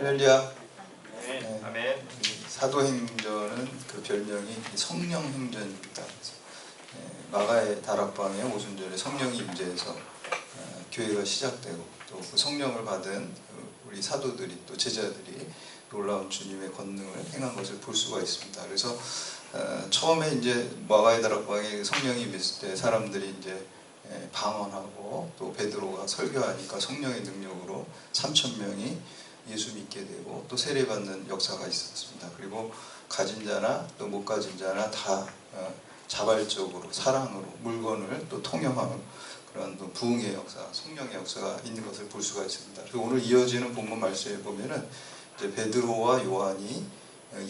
할렐루야. 네. 아멘. 사도행전은 그 별명이 성령행전입니다. 마가의 다락방에 오순절에 성령이 임재해서 교회가 시작되고 또 그 성령을 받은 우리 사도들이 또 제자들이 놀라운 주님의 권능을 행한 것을 볼 수가 있습니다. 그래서 처음에 이제 마가의 다락방에 성령이 임했을 때 사람들이 이제 방언하고 또 베드로가 설교하니까 성령의 능력으로 3,000명이 예수 믿게 되고 또 세례받는 역사가 있었습니다. 그리고 가진 자나 또 못 가진 자나 다 자발적으로 사랑으로 물건을 또 통용하는 그런 또 부흥의 역사, 성령의 역사가 있는 것을 볼 수가 있습니다. 그리고 오늘 이어지는 본문 말씀에 보면은 이제 베드로와 요한이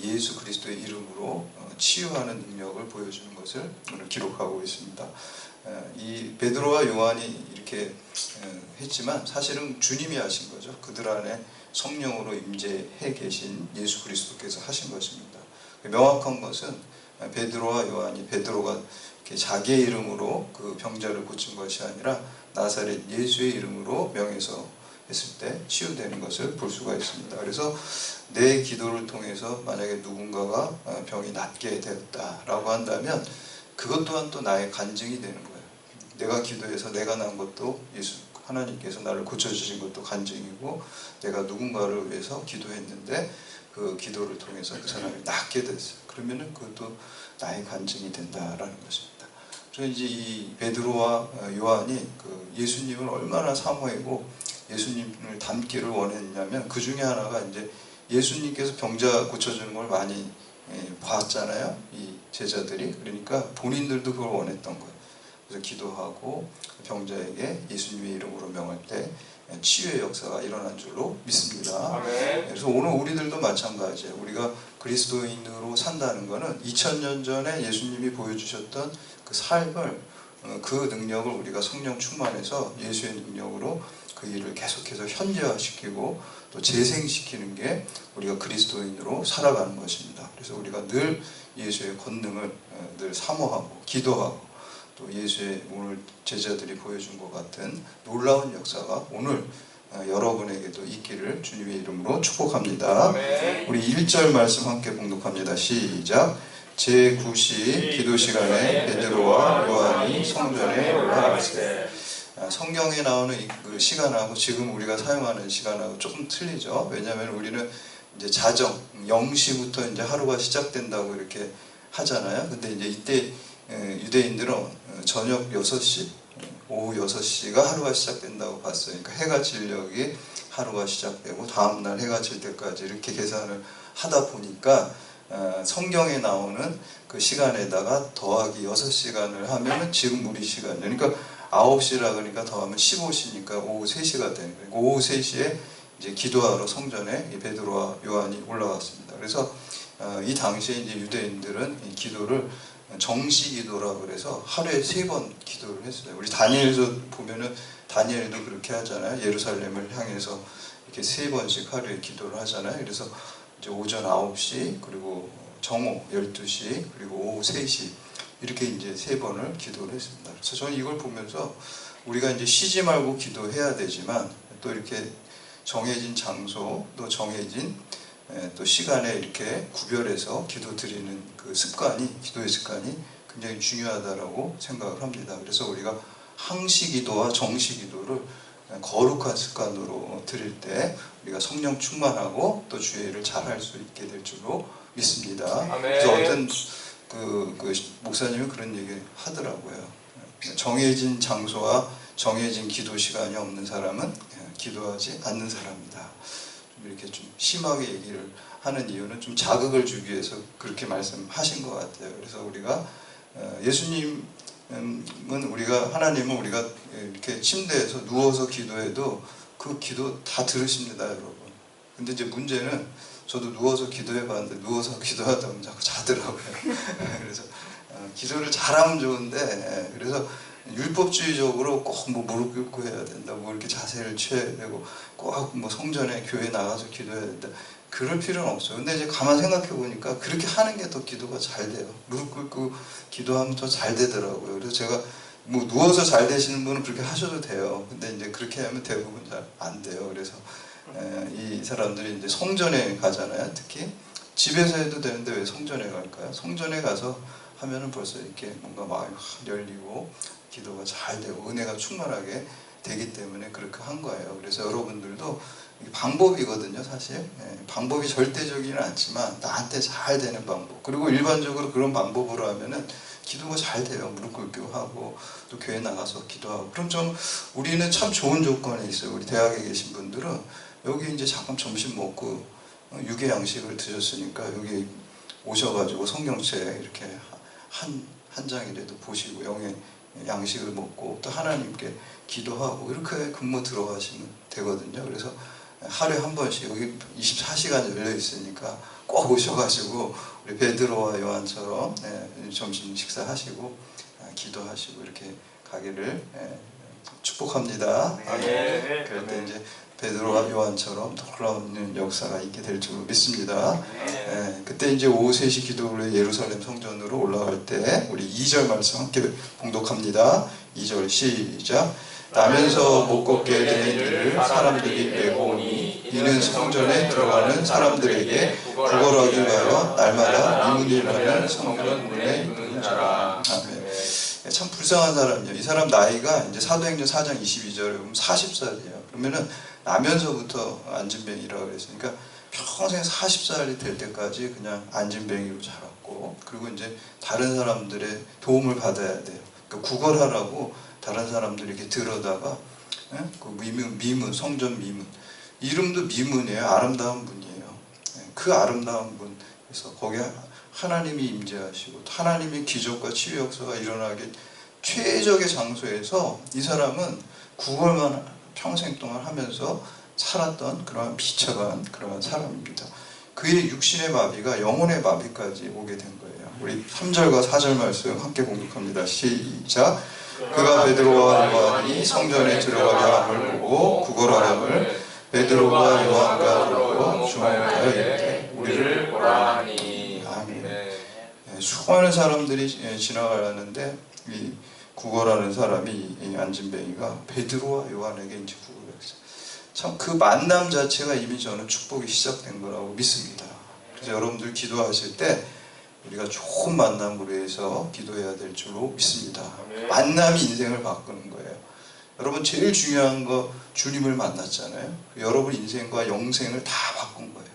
예수 그리스도의 이름으로 치유하는 능력을 보여주는 것을 오늘 기록하고 있습니다. 이 베드로와 요한이 이렇게 했지만 사실은 주님이 하신 거죠. 그들 안에 성령으로 임재해 계신 예수 그리스도께서 하신 것입니다. 명확한 것은 베드로와 요한이 베드로가 자기의 이름으로 그 병자를 고친 것이 아니라 나사렛 예수의 이름으로 명해서 했을 때 치유되는 것을 볼 수가 있습니다. 그래서 내 기도를 통해서 만약에 누군가가 병이 낫게 되었다라고 한다면 그것 또한 또 나의 간증이 되는 거예요. 내가 기도해서 내가 난 것도 예수 하나님께서 나를 고쳐주신 것도 간증이고 내가 누군가를 위해서 기도했는데 그 기도를 통해서 그 사람이 낫게 됐어요. 그러면은 그것도 나의 간증이 된다라는 것입니다. 그래서 이제 이 베드로와 요한이 그 예수님을 얼마나 사모하고 예수님을 닮기를 원했냐면 그 중에 하나가 이제 예수님께서 병자 고쳐주는 걸 많이 봤잖아요. 이 제자들이. 그러니까 본인들도 그걸 원했던 거예요. 그래서 기도하고 병자에게 예수님의 이름으로 명할 때 치유의 역사가 일어난 줄로 믿습니다. 아멘. 그래서 오늘 우리들도 마찬가지예요. 우리가 그리스도인으로 산다는 것은 2000년 전에 예수님이 보여주셨던 그 삶을 그 능력을 우리가 성령 충만해서 예수의 능력으로 그 일을 계속해서 현재화시키고 또 재생시키는 게 우리가 그리스도인으로 살아가는 것입니다. 그래서 우리가 늘 예수의 권능을 늘 사모하고 기도하고 또 예수의 오늘 제자들이 보여준 것 같은 놀라운 역사가 오늘 여러분에게도 있기를 주님의 이름으로 축복합니다. 아멘. 우리 1절 말씀 함께 봉독합니다. 시작. 제9시 기도 시간에 베드로와 요한이 성전에 올라갔을 때 성경에 나오는 그 시간하고 지금 우리가 사용하는 시간하고 조금 틀리죠. 왜냐하면 우리는 이제 자정 0시부터 이제 하루가 시작된다고 이렇게 하잖아요. 근데 이제 이때 유대인들은 저녁 6시, 오후 6시가 하루가 시작된다고 봤어요. 그러니까 해가 질녘이 하루가 시작되고 다음날 해가 질 때까지 이렇게 계산을 하다 보니까 성경에 나오는 그 시간에다가 더하기 6시간을 하면은 지금 우리 시간, 그러니까 9시라 그러니까 더하면 15시니까 오후 3시가 되는 거예요. 오후 3시에 이제 기도하러 성전에 이 베드로와 요한이 올라갔습니다. 그래서 이 당시에 이제 유대인들은 이 기도를 정시 기도라고 그래서 하루에 3번 기도를 했어요. 우리 다니엘서 보면은 다니엘도 그렇게 하잖아요. 예루살렘을 향해서 이렇게 3번씩 하루에 기도를 하잖아요. 그래서 이제 오전 9시 그리고 정오 12시 그리고 오후 3시 이렇게 이제 3번을 기도를 했습니다. 그래서 저는 이걸 보면서 우리가 이제 쉬지 말고 기도해야 되지만 또 이렇게 정해진 장소 또 정해진 또 시간에 이렇게 구별해서 기도 드리는 그 습관이, 기도의 습관이 굉장히 중요하다라고 생각을 합니다. 그래서 우리가 항시 기도와 정시 기도를 거룩한 습관으로 드릴 때 우리가 성령 충만하고 또 주의 일을 잘 할 수 있게 될 줄로 믿습니다. 아멘. 그래서 어떤 그 목사님이 그런 얘기 하더라고요. 정해진 장소와 정해진 기도 시간이 없는 사람은 기도하지 않는 사람이다. 이렇게 좀 심하게 얘기를 하는 이유는 좀 자극을 주기 위해서 그렇게 말씀하신 것 같아요. 그래서 우리가 예수님은 우리가 하나님은 우리가 이렇게 침대에서 누워서 기도해도 그 기도 다 들으십니다, 여러분. 근데 이제 문제는 저도 누워서 기도해봤는데 누워서 기도하다 보면 자꾸 자더라고요. 그래서 기도를 잘하면 좋은데 그래서 율법주의적으로 꼭 뭐 무릎 꿇고 해야 된다, 뭐 이렇게 자세를 취해야 되고 꼭 뭐 성전에 교회 나가서 기도해야 된다, 그럴 필요는 없어요. 근데 이제 가만 생각해 보니까 그렇게 하는 게 더 기도가 잘 돼요. 무릎 꿇고 기도하면 더 잘 되더라고요. 그래서 제가 뭐 누워서 잘 되시는 분은 그렇게 하셔도 돼요. 근데 이제 그렇게 하면 대부분 잘 안 돼요. 그래서 이 사람들이 이제 성전에 가잖아요. 특히 집에서 해도 되는데 왜 성전에 갈까요? 성전에 가서 하면은 벌써 이렇게 뭔가 마음이 확 열리고 기도가 잘 되고 은혜가 충만하게 되기 때문에 그렇게 한 거예요. 그래서 여러분들도 방법이거든요, 사실. 방법이 절대적이는 않지만 나한테 잘 되는 방법. 그리고 일반적으로 그런 방법으로 하면은 기도가 잘 돼요. 무릎 꿇기도 하고 또 교회 나가서 기도하고. 그럼 좀 우리는 참 좋은 조건에 있어요. 우리 대학에 계신 분들은 여기 이제 잠깐 점심 먹고 유괴 양식을 드셨으니까 여기 오셔가지고 성경책 이렇게 한 장이라도 보시고 영의 양식을 먹고 또 하나님께 기도하고 이렇게 근무 들어가시면 되거든요. 그래서 하루에 한 번씩 여기 24시간 열려 있으니까 꼭 오셔가지고 우리 베드로와 요한처럼 점심 식사하시고 기도하시고 이렇게 가기를 축복합니다. 그럴 때 이제 베드로와 요한처럼 놀라운 역사가 있게 될 줄 믿습니다. 그때 이제 오후 3시 기도를 예루살렘 성전으로 올라갈 때 우리 2절 말씀 함께 봉독합니다. 2절 시작. 나면서 못 걷게 되는 이를 사람들이 메고 오니 이는 성전에 들어가는 사람들에게 구걸하기 위하여 날마다 미문이라는 성전 문에 두는 자라. 아멘. 참 불쌍한 사람이에요. 이 사람 나이가 이제 사도행전 4장 22절에 보면 40살이에요. 그러면은 나면서부터 안진뱅이라고 그랬으니까 평생 40살이 될 때까지 그냥 안진뱅이로 자랐고, 그리고 이제 다른 사람들의 도움을 받아야 돼요. 그러니까 구걸하라고 다른 사람들이 이렇게 들어다가 그 미문, 성전 미문. 이름도 미문이에요. 아름다운 분이에요. 그 아름다운 분. 그래서 거기에 하나님이 임재하시고 하나님의 기적과 치유 역사가 일어나게 최적의 장소에서 이 사람은 구걸만 평생 동안 하면서 살았던 그러한 비참한 그러한 사람입니다. 그의 육신의 마비가 영혼의 마비까지 오게 된 거예요. 우리 3절과 4절 말씀 함께 공독합니다. 시작. 그가 베드로와 요한이 성전에 들어가게 함을 보고 구걸하람을 베드로와 요한과 더불어 주목하여 이르되 우리를 보라 하니. 아멘. 수많은 사람들이 지나가는데 이 구걸하는 사람이 이 안진뱅이가 베드로와 요한에게 이제 구걸했어요. 참 그 만남 자체가 이미 저는 축복이 시작된 거라고 믿습니다. 그래서 여러분들 기도하실 때 우리가 좋은 만남으로 해서 기도해야 될 줄로 믿습니다. 만남이 인생을 바꾸는 거예요. 여러분 제일 중요한 거 주님을 만났잖아요. 여러분 인생과 영생을 다 바꾼 거예요.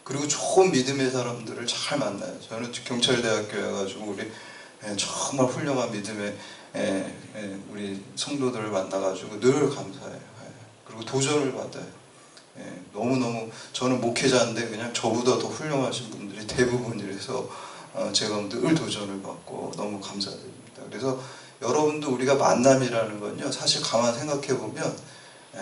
그리고 좋은 믿음의 사람들을 잘 만나요. 저는 경찰대학교에 가지고 우리 정말 훌륭한 믿음의 우리 성도들을 만나가지고 늘 감사해요. 그리고 도전을 받아요. 너무너무 저는 목회자인데 그냥 저보다 더 훌륭하신 분들이 대부분이라서 제가 늘 도전을 받고 너무 감사드립니다. 그래서 여러분도 우리가 만남이라는 건요, 사실 가만 생각해 보면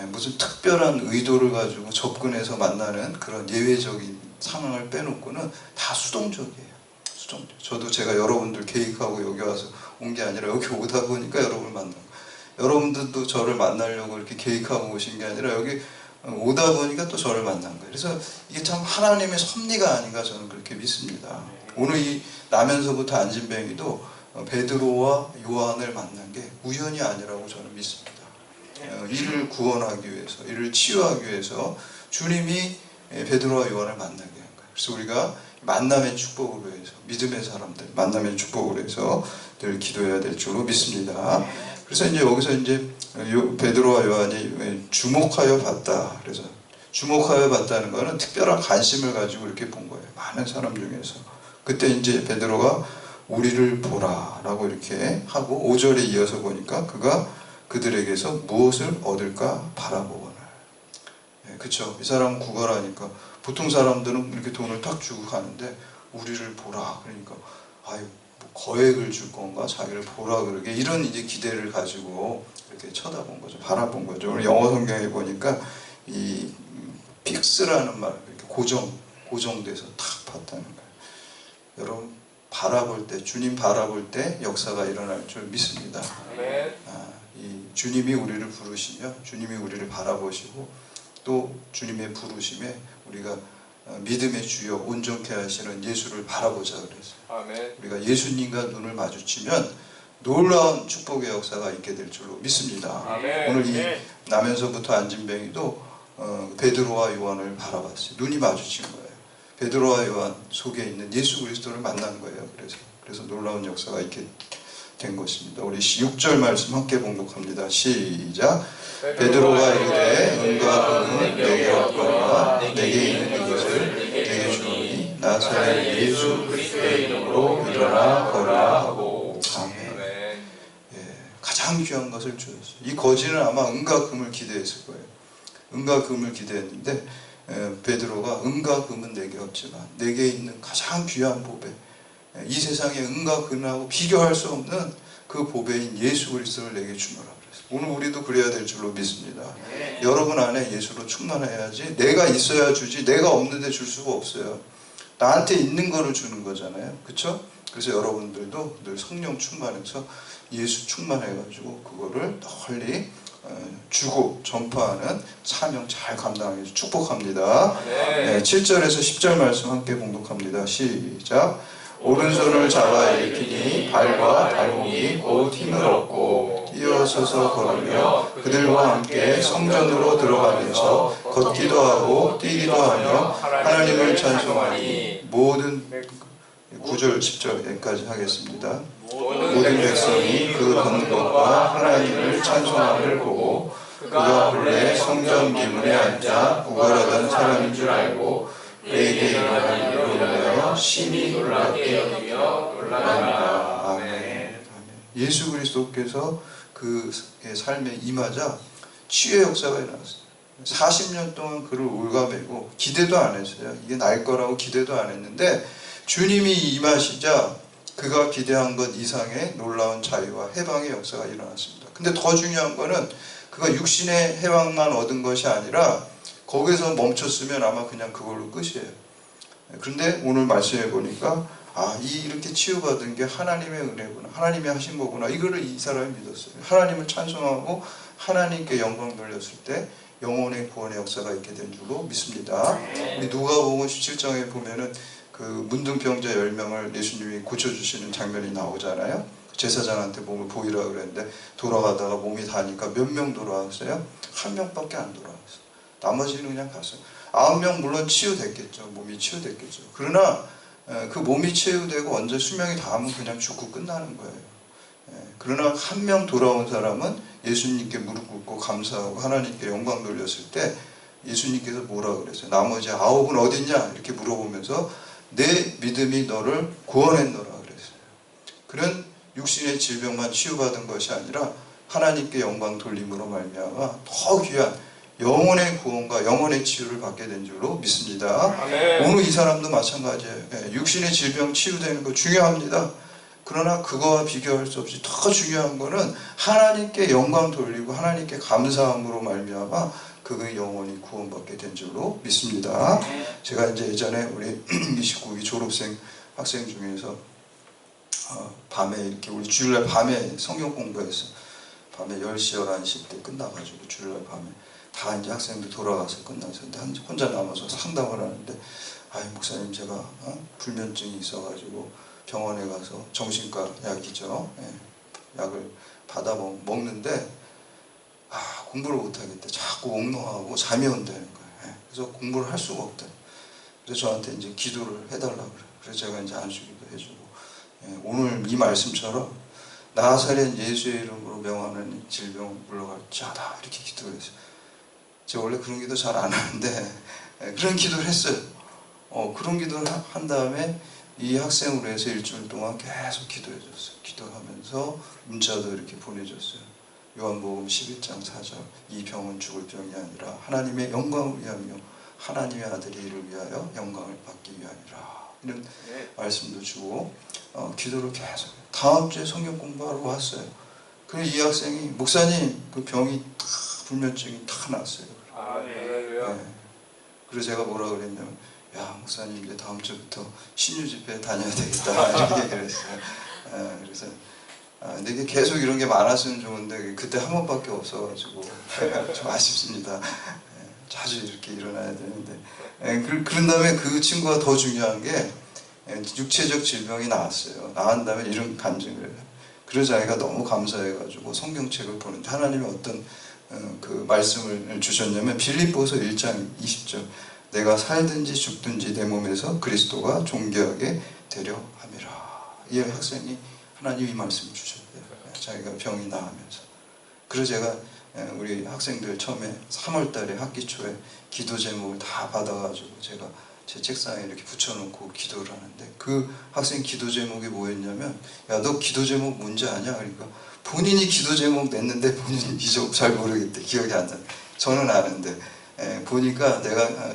무슨 특별한 의도를 가지고 접근해서 만나는 그런 예외적인 상황을 빼놓고는 다 수동적이에요. 수동적. 저도 제가 여러분들 계획하고 여기 와서 온 게 아니라 여기 오다 보니까 여러분을 만난 거예요. 여러분들도 저를 만나려고 이렇게 계획하고 오신 게 아니라 여기 오다 보니까 또 저를 만난 거예요. 그래서 이게 참 하나님의 섭리가 아닌가 저는 그렇게 믿습니다. 오늘 이 나면서부터 안진뱅이도 베드로와 요한을 만난 게 우연이 아니라고 저는 믿습니다. 이를 구원하기 위해서, 이를 치유하기 위해서 주님이 베드로와 요한을 만나게 한 거예요. 그래서 우리가 만남의 축복으로 해서, 믿음의 사람들 만남의 축복으로 해서 늘 기도해야 될 줄로 믿습니다. 그래서 이제 여기서 이제 베드로와 요한이 주목하여 봤다. 그래서 주목하여 봤다는 것은 특별한 관심을 가지고 이렇게 본 거예요. 많은 사람 중에서. 그때 이제 베드로가 우리를 보라라고 이렇게 하고 5절에 이어서 보니까 그가 그들에게서 무엇을 얻을까 바라보거늘. 그쵸. 이 사람은 구걸하니까 보통 사람들은 이렇게 돈을 탁 주고 가는데 우리를 보라. 그러니까 아유 뭐 거액을 줄 건가 자기를 보라 그러게 이런 이제 기대를 가지고 이렇게 쳐다본 거죠. 바라본 거죠. 오늘 영어 성경에 보니까 이 픽스라는 말 이렇게 고정돼서 탁 봤다는 거예요. 여러분 바라볼 때 주님 바라볼 때 역사가 일어날 줄 믿습니다. 이 주님이 우리를 부르시며 주님이 우리를 바라보시고 또 주님의 부르심에 우리가 믿음의 주여 온전케 하시는 예수를 바라보자 그랬어요. 아멘. 우리가 예수님과 눈을 마주치면 놀라운 축복의 역사가 있게 될 줄로 믿습니다. 아멘. 오늘 이 나면서부터 안진뱅이도 베드로와 요한을 바라봤어요. 눈이 마주친 거예요. 베드로와 요한 속에 있는 예수 그리스도를 만난 거예요. 그래서 놀라운 역사가 있게 된 것입니다. 우리 6절 말씀 함께 봉독합니다. 시작. 베드로가 이르되 은과 금은 내게 없거니와 내게 있는 이것을 내게 주노니 나사렛 예수 그리스도의 이름으로 일어나 걸으라 하고. 아멘. 가장 귀한 것을 주었어요. 이 거지는 아마 은과 금을 기대했을 거예요. 은과 금을 기대했는데 베드로가 은과 금은 내게 없지만 내게 있는 가장 귀한 보배, 이 세상의 은과 금하고 비교할 수 없는 그 보배인 예수 그리스도를 내게 주노라 그랬어요. 오늘 우리도 그래야 될 줄로 믿습니다. 여러분 안에 예수로 충만해야지 내가 있어야 주지 내가 없는데 줄 수가 없어요. 나한테 있는 거를 주는 거잖아요. 그렇죠? 그래서 여러분들도 늘 성령 충만해서 예수 충만해가지고 그거를 널리 주고 전파하는 사명 잘 감당하기 축복합니다. 네, 7절에서 10절 말씀 함께 봉독합니다. 시작. 오른손을 잡아 일으키니 발과 발목이 곧 힘을 얻고 뛰어서서 걸으며 그들과 함께 성전으로 들어가면서 걷기도 하고 뛰기도 하며 하나님을 찬송하니 모든 9절 10절 여기까지 하겠습니다. 모든 백성이 그 걷는 것과 하나님을 찬송함을 보고 그가 본래 성전 기문에 앉아 구걸하던 사람인 줄 알고 그에게 일어난 일로 인하여 심히 놀랍게 여기며 놀랍니다. 아멘. 예수 그리스도께서 그 삶에 임하자 치유의 역사가 일어났어요. 40년 동안 그를 올가매고 기대도 안 했어요. 이게 날 거라고 기대도 안 했는데 주님이 임하시자 그가 기대한 것 이상의 놀라운 자유와 해방의 역사가 일어났습니다. 근데 더 중요한 거는 그가 육신의 해방만 얻은 것이 아니라 거기서 멈췄으면 아마 그냥 그걸로 끝이에요. 그런데 오늘 말씀해 보니까 이렇게 치유받은 게 하나님의 은혜구나, 하나님이 하신 거구나, 이거를 이 사람이 믿었어요. 하나님을 찬송하고 하나님께 영광 돌렸을 때 영혼의 구원의 역사가 있게 된 줄로 믿습니다. 우리 누가복음 17장에 보면은 그 문둥병자 10명을 예수님이 고쳐주시는 장면이 나오잖아요. 제사장한테 몸을 보이라 그랬는데 돌아가다가 몸이 다니까 몇 명 돌아왔어요? 한 명밖에 안 돌아왔어요. 나머지는 그냥 갔어요. 9명 물론 치유됐겠죠. 몸이 치유됐겠죠. 그러나 그 몸이 치유되고 언제 수명이 닿으면 그냥 죽고 끝나는 거예요. 그러나 한 명 돌아온 사람은 예수님께 무릎 꿇고 감사하고 하나님께 영광 돌렸을 때 예수님께서 뭐라 그랬어요? 나머지 9은 어딨냐? 이렇게 물어보면서 내 믿음이 너를 구원했노라 그랬어요. 그런 육신의 질병만 치유받은 것이 아니라 하나님께 영광 돌림으로 말미암아 더 귀한 영혼의 구원과 영혼의 치유를 받게 된 줄로 믿습니다. 아멘. 오늘 이 사람도 마찬가지예요. 육신의 질병 치유되는 거 중요합니다. 그러나 그거와 비교할 수 없이 더 중요한 거는 하나님께 영광 돌리고 하나님께 감사함으로 말미암아 그의 영혼이 구원받게 된 줄로 믿습니다. 제가 이제 예전에 우리 29기 졸업생 학생 중에서 밤에 이렇게 우리 주일날 밤에 성경 공부했어요. 밤에 10시, 11시 때 끝나가지고 주일날 밤에 다 이제 학생들 돌아가서 끝나서 혼자 남아서 상담을 하는데 목사님 제가 불면증이 있어가지고 병원에 가서 정신과 약이죠. 약을 받아 먹는데 공부를 못하겠대. 자꾸 몽롱하고 잠이 온다는 거예요. 그래서 공부를 할 수가 없다. 그래서 저한테 이제 기도를 해달라고 그래요. 그래서 제가 이제 안수기도 해주고 오늘 이 말씀처럼 나사렛 예수의 이름으로 명하는 질병 물러갈지어다 이렇게 기도를 했어요. 제가 원래 그런 기도 잘 안 하는데 그런 기도를 했어요. 그런 기도를 한 다음에 이 학생으로 해서 일주일 동안 계속 기도해줬어요. 기도하면서 문자도 이렇게 보내줬어요. 요한복음 11장 4절 이 병은 죽을 병이 아니라 하나님의 영광을 위하며 하나님의 아들의 일을 위하여 영광을 받기 위함이라 이런 말씀도 주고 기도를 계속 다음 주에 성경 공부하러 왔어요. 그래서 이 학생이 목사님 그 병이 불면증이 다 났어요. 그래서 제가 뭐라 그랬냐면 야 목사님 이제 다음 주부터 신유 집회 다녀야 되겠다 이렇게 얘기를 했어요. 그래서 근데 이게 계속 이런 게 많았으면 좋은데 그때 한 번밖에 없어가지고 좀 아쉽습니다. 자주 이렇게 일어나야 되는데 그런 다음에 그 친구가 더 중요한 게 육체적 질병이 나왔어요. 나은 다음에 이런 간증을 해요. 그래서 자기가 너무 감사해가지고 성경책을 보는데 하나님의 어떤 그 말씀을 주셨냐면 빌립보서 1장 20절 내가 살든지 죽든지 내 몸에서 그리스도가 존귀하게 되려 함이라. 이 학생이 하나님이 말씀을 주셨대요. 자기가 병이 나으면서. 그래서 제가 우리 학생들 처음에 3월달에 학기 초에 기도 제목을 다 받아가지고 제가 제 책상에 이렇게 붙여놓고 기도를 하는데 그 학생 기도 제목이 뭐였냐면 야 너 기도 제목 뭔지 아냐? 그러니까 본인이 기도 제목 냈는데 본인이 이제 잘 모르겠대. 기억이 안 나네. 저는 아는데 보니까 내가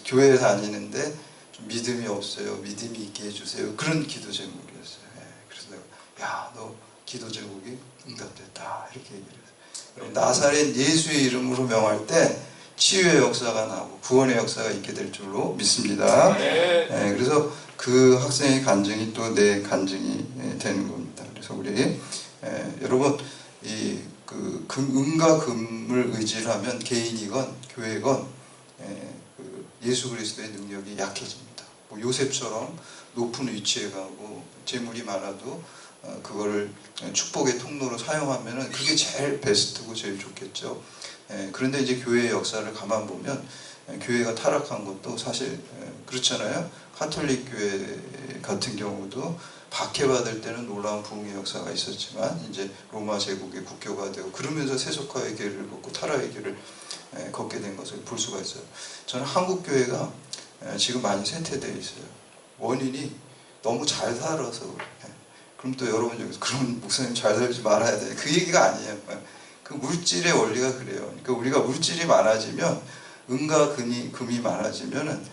교회 다니는데 좀 믿음이 없어요. 믿음이 있게 해주세요. 그런 기도 제목이었어요. 그래서 내가 야 너 기도 제목이 응답됐다 이렇게 얘기를 했어요. 나사렛 예수의 이름으로 명할 때 치유의 역사가 나고 구원의 역사가 있게 될 줄로 믿습니다. 그래서 그 학생의 간증이 또 내 간증이 되는 겁니다. 그래서 우리 여러분 이 그 은과 금을 의지를 하면 개인이건 교회건 그 예수 그리스도의 능력이 약해집니다. 뭐 요셉처럼 높은 위치에 가고 재물이 많아도 그거를 축복의 통로로 사용하면은 그게 제일 베스트고 제일 좋겠죠. 그런데 이제 교회의 역사를 가만 보면 교회가 타락한 것도 사실 그렇잖아요. 가톨릭 교회 같은 경우도 박해받을 때는 놀라운 부흥의 역사가 있었지만 이제 로마 제국의 국교가 되고 그러면서 세속화의 길을 걷고 타락의 길을 걷게 된 것을 볼 수가 있어요. 저는 한국 교회가 지금 많이 쇠퇴되어 있어요. 원인이 너무 잘 살아서 그래. 그럼 또 여러분 여기서 그럼 목사님 잘 살지 말아야 돼. 그 얘기가 아니에요. 그 물질의 원리가 그래요. 그러니까 우리가 물질이 많아지면 은과 금이 많아지면은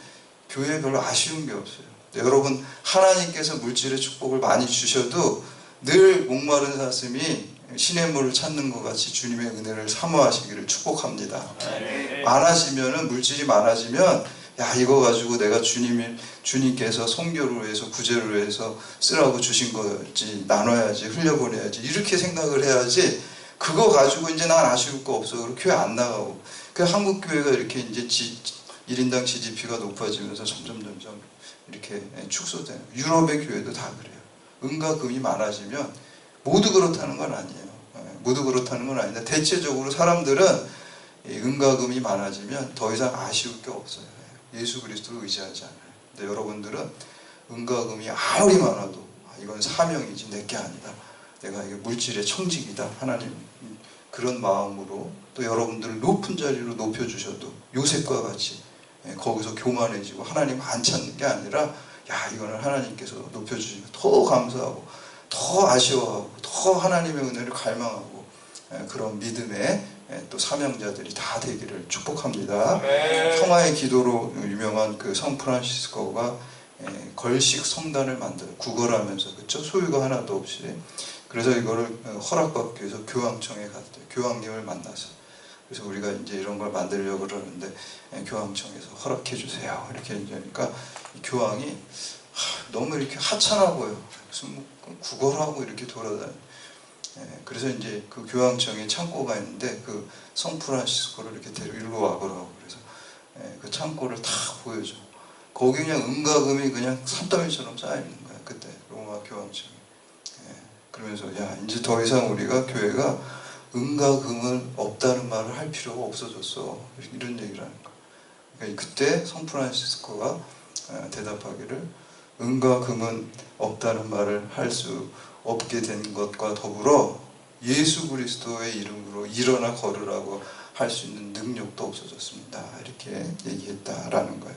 교회에 별로 아쉬운 게 없어요. 여러분 하나님께서 물질의 축복을 많이 주셔도 늘 목마른 사슴이 시냇물을 찾는 것 같이 주님의 은혜를 사모하시기를 축복합니다. 많아지면은 물질이 많아지면 야 이거 가지고 내가 주님께서 선교로 해서 구제로 해서 쓰라고 주신 거지 나눠야지 흘려보내야지 이렇게 생각을 해야지 그거 가지고 이제 난 아쉬울 거 없어. 그리고 교회 안 나가고. 그 한국 교회가 이렇게 이제 1인당 GDP가 높아지면서 점점 이렇게 축소돼요. 유럽의 교회도 다 그래요. 은과 금이 많아지면 모두 그렇다는 건 아니에요. 모두 그렇다는 건 아닌데 대체적으로 사람들은 은과 금이 많아지면 더 이상 아쉬울 게 없어요. 예수 그리스도를 의지하지 않아요. 근데 여러분들은 은과 금이 아무리 많아도 이건 사명이지 내게 아니다. 내가 이게 물질의 청직이다. 하나님 그런 마음으로 또 여러분들을 높은 자리로 높여주셔도 요셉과 같이 거기서 교만해지고 하나님 안 찾는 게 아니라 야 이거는 하나님께서 높여주시면 더 감사하고 더 아쉬워하고 더 하나님의 은혜를 갈망하고 그런 믿음의 또 사명자들이 다 되기를 축복합니다. 평화의 기도로 유명한 그 성 프란시스코가 걸식 성단을 만들어요. 구걸하면서 그렇죠? 소유가 하나도 없이. 그래서 이거를 허락받기 위해서 교황청에 갔대요. 교황님을 만나서. 그래서 우리가 이제 이런 걸 만들려고 그러는데 교황청에서 허락해 주세요. 이렇게 하니까 교황이 너무 이렇게 하찮아 보여. 무슨 뭐 구걸하고 이렇게 돌아다니. 그래서 이제 그 교황청에 창고가 있는데 그 성 프란시스코를 이렇게 일로 와보라고 그래서 그 창고를 다 보여줘. 거기 그냥 은과 금이 그냥 산더미처럼 쌓여 있는 거야. 그때 로마 교황청에. 그러면서 야 이제 더 이상 우리가 교회가 은과 금은 없다는 말을 할 필요가 없어졌어. 이런 얘기를 하는 거야. 그러니까 그때 성 프란시스코가 대답하기를 은과 금은 없다는 말을 할 수 없게 된 것과 더불어 예수 그리스도의 이름으로 일어나 걸으라고 할 수 있는 능력도 없어졌습니다. 이렇게 얘기했다라는 거예요.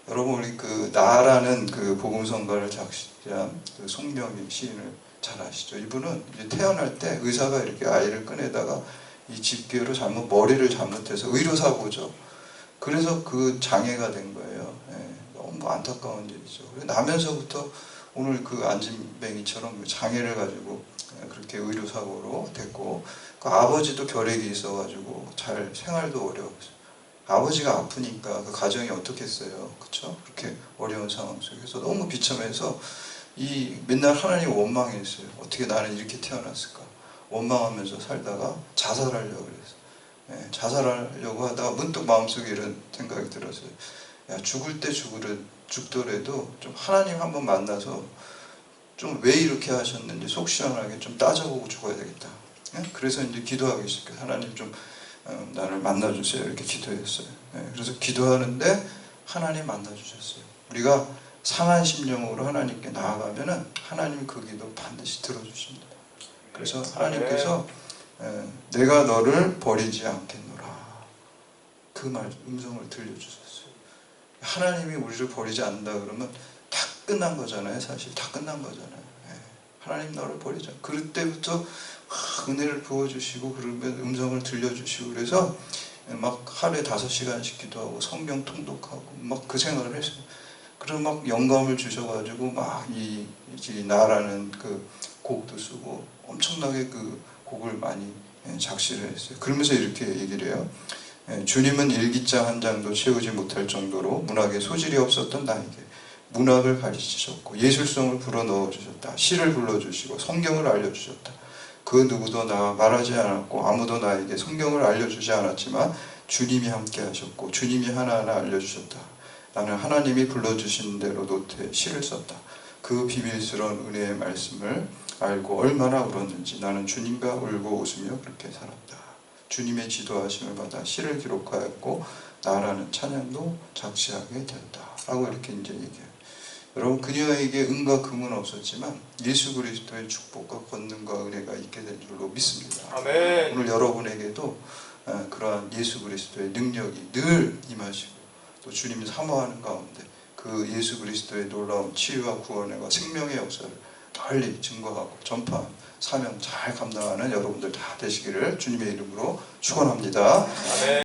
여러분 우리 그 나라는 그 복음성가를 작시한 그 송명희 시인을 잘 아시죠? 이분은 이제 태어날 때 의사가 이렇게 아이를 꺼내다가 이 집게로 머리를 잘못해서 의료사고죠. 그래서 그 장애가 된 거예요. 너무 안타까운 일이죠. 나면서부터 오늘 그 안진뱅이처럼 장애를 가지고 그렇게 의료사고로 됐고 그 아버지도 결핵이 있어가지고 잘 생활도 어려웠어요. 아버지가 아프니까 그 가정이 어떻겠어요, 그렇죠? 그렇게 어려운 상황 속에서 너무 비참해서 맨날 하나님 원망했어요. 어떻게 나는 이렇게 태어났을까? 원망하면서 살다가 자살하려고 그랬어요. 자살하려고 하다가 문득 마음속에 이런 생각이 들었어요. 야, 죽을 때 죽더라도 좀 하나님 한번 만나서 좀 왜 이렇게 하셨는지 속 시원하게 좀 따져보고 죽어야 되겠다. 그래서 이제 기도하기 시작해요. 하나님 좀 나를 만나주세요 이렇게 기도했어요. 그래서 기도하는데 하나님 만나주셨어요. 우리가 상한 심령으로 하나님께 나아가면은 하나님이 그 기도 반드시 들어주십니다. 그래서 하나님께서 내가 너를 버리지 않겠노라 그 말 음성을 들려주셨어요. 하나님이 우리를 버리지 않는다 그러면 다 끝난 거잖아요. 사실 다 끝난 거잖아요. 하나님 너를 버리지 않. 그때부터 은혜를 부어주시고 그러면 음성을 들려주시고 그래서 막 하루에 5시간씩 기도하고 성경 통독하고 막 그 생활을 했어요. 그리고 막 영감을 주셔가지고 막 이 나라는 그 곡도 쓰고 엄청나게 그 곡을 많이 작시를 했어요. 그러면서 이렇게 얘기를 해요. 주님은 일기장 한 장도 채우지 못할 정도로 문학에 소질이 없었던 나에게 문학을 가르치셨고 예술성을 불어넣어 주셨다. 시를 불러주시고 성경을 알려주셨다. 그 누구도 나 말하지 않았고 아무도 나에게 성경을 알려주지 않았지만 주님이 함께 하셨고 주님이 하나하나 알려주셨다. 나는 하나님이 불러주신 대로 노트에 시를 썼다. 그 비밀스러운 은혜의 말씀을 알고 얼마나 울었는지 나는 주님과 울고 웃으며 그렇게 살았다. 주님의 지도하심을 받아 시를 기록하였고 나라는 찬양도 작시하게 되었다. 라고 이렇게 이제 얘기해요. 여러분 그녀에게 은과 금은 없었지만 예수 그리스도의 축복과 권능과 은혜가 있게 된 줄로 믿습니다. 아멘. 오늘 여러분에게도 그러한 예수 그리스도의 능력이 늘 임하시고 또 주님이 사모하는 가운데 그 예수 그리스도의 놀라운 치유와 구원과 생명의 역사를 널리 증거하고 전파하는 사명 잘 감당하는 여러분들 다 되시기를 주님의 이름으로 축원합니다. 아멘.